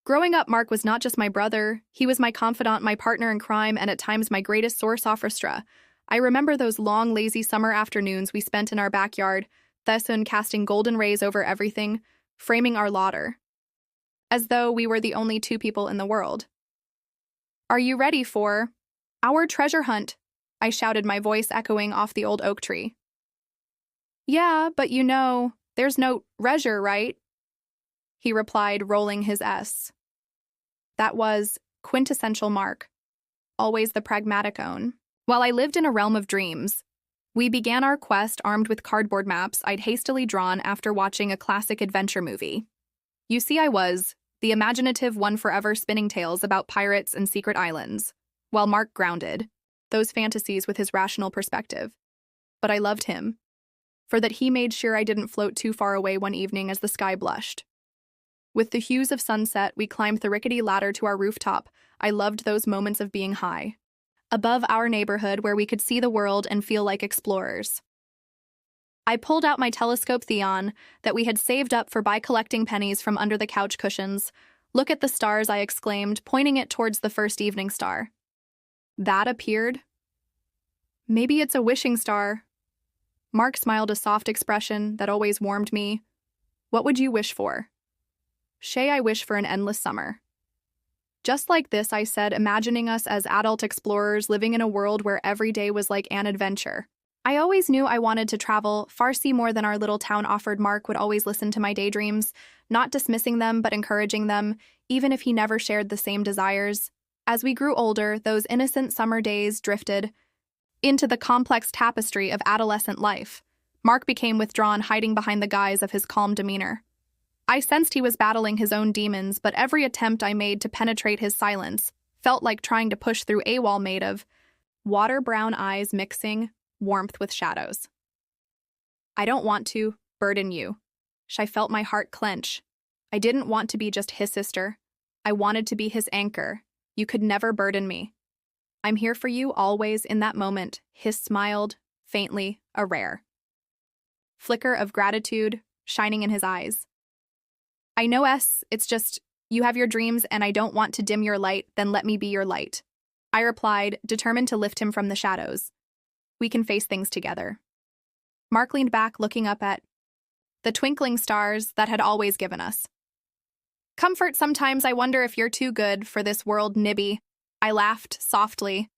Growing up, Mark was not just my brother, he was my confidant, my partner in crime, and at times my greatest source of frustra. I remember those long, lazy summer afternoons we spent in our backyard, the sun casting golden rays over everything, framing our laughter, as though we were the only two people in the world. "Are you ready for our treasure hunt?" I shouted, my voice echoing off the old oak tree. "Yeah, but there's no treasure, right?" he replied, rolling his S. That was quintessential Mark, always the pragmatic own. While I lived in a realm of dreams, we began our quest armed with cardboard maps I'd hastily drawn after watching a classic adventure movie. You see, I was the imaginative one, forever spinning tales about pirates and secret islands, while Mark grounded those fantasies with his rational perspective. But I loved him, for that he made sure I didn't float too far away one evening as the sky blushed. With the hues of sunset, we climbed the rickety ladder to our rooftop. I loved those moments of being high, above our neighborhood where we could see the world and feel like explorers. I pulled out my telescope Theon that we had saved up for by collecting pennies from under the couch cushions. "Look at the stars," I exclaimed, pointing it towards the first evening star. That appeared. "Maybe it's a wishing star." Mark smiled, a soft expression that always warmed me. "What would you wish for?" "Shay, I wish for an endless summer." Just like this, I said, imagining us as adult explorers living in a world where every day was like an adventure. I always knew I wanted to travel, far see more than our little town offered. Mark would always listen to my daydreams, not dismissing them but encouraging them, even if he never shared the same desires. As we grew older, those innocent summer days drifted into the complex tapestry of adolescent life. Mark became withdrawn, hiding behind the guise of his calm demeanor. I sensed he was battling his own demons, but every attempt I made to penetrate his silence felt like trying to push through a wall made of water-brown eyes mixing warmth with shadows. "I don't want to burden you." I felt my heart clench. I didn't want to be just his sister. I wanted to be his anchor. "You could never burden me. I'm here for you always." In that moment, Hiss smiled, faintly, a rare flicker of gratitude shining in his eyes. "I know, it's just, you have your dreams and I don't want to dim your light, then let me be your light," I replied, determined to lift him from the shadows. "We can face things together." Mark leaned back, looking up at the twinkling stars that had always given us comfort. "Sometimes I wonder if you're too good for this world, Nibby." I laughed softly.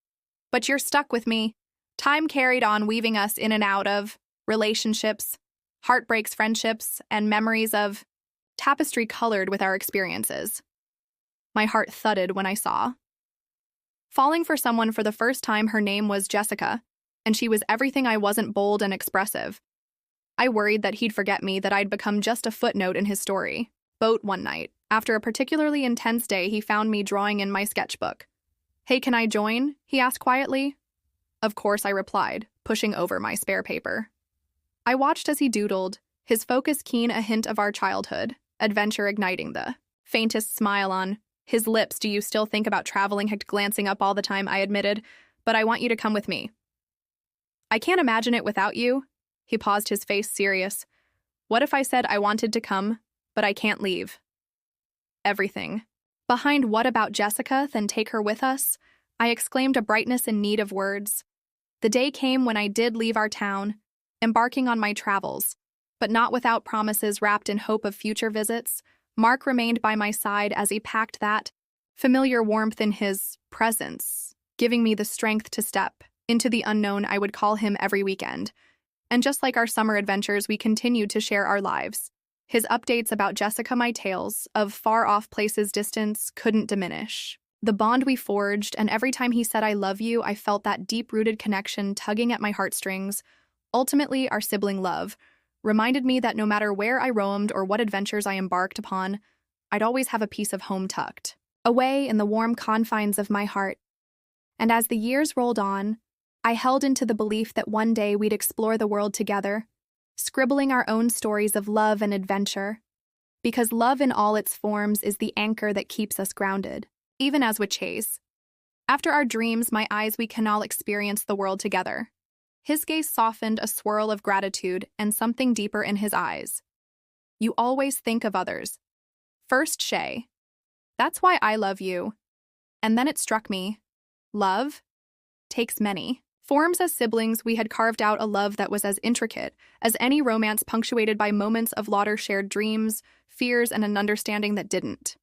"But you're stuck with me." Time carried on, weaving us in and out of relationships, heartbreaks, friendships, and memories of tapestry colored with our experiences. My heart thudded when I saw falling for someone for the first time. Her name was Jessica, and she was everything I wasn't: bold and expressive. I worried that he'd forget me, that I'd become just a footnote in his story. Boat one night, after a particularly intense day, he found me drawing in my sketchbook. "Hey, can I join?" he asked quietly. "Of course," I replied, pushing over my spare paper. I watched as he doodled, his focus keen, a hint of our childhood adventure igniting the faintest smile on his lips. "Do you still think about traveling?" Hecked, glancing up all the time, I admitted, "but I want you to come with me." "I can't imagine it without you." He paused, his face serious. "What if I said I wanted to come, but I can't leave everything behind?" "What about Jessica? Then take her with us," I exclaimed, a brightness in need of words. The day came when I did leave our town, embarking on my travels, but not without promises wrapped in hope of future visits. Mark remained by my side as he packed that familiar warmth in his presence, giving me the strength to step into the unknown. I would call him every weekend. And just like our summer adventures, we continued to share our lives. His updates about Jessica, my tales of far-off places, distance, couldn't diminish the bond we forged, and every time he said "I love you," I felt that deep-rooted connection tugging at my heartstrings. Ultimately, our sibling love reminded me that no matter where I roamed or what adventures I embarked upon, I'd always have a piece of home tucked away in the warm confines of my heart. And as the years rolled on, I held into the belief that one day we'd explore the world together, scribbling our own stories of love and adventure. Because love in all its forms is the anchor that keeps us grounded, even as we chase after our dreams. My eyes, we can all experience the world together. His gaze softened, a swirl of gratitude and something deeper in his eyes. "You always think of others first, Shay." That's why I love you. And then it struck me. Love takes many forms. As siblings, we had carved out a love that was as intricate as any romance, punctuated by moments of laughter, shared dreams, fears, and an understanding that didn't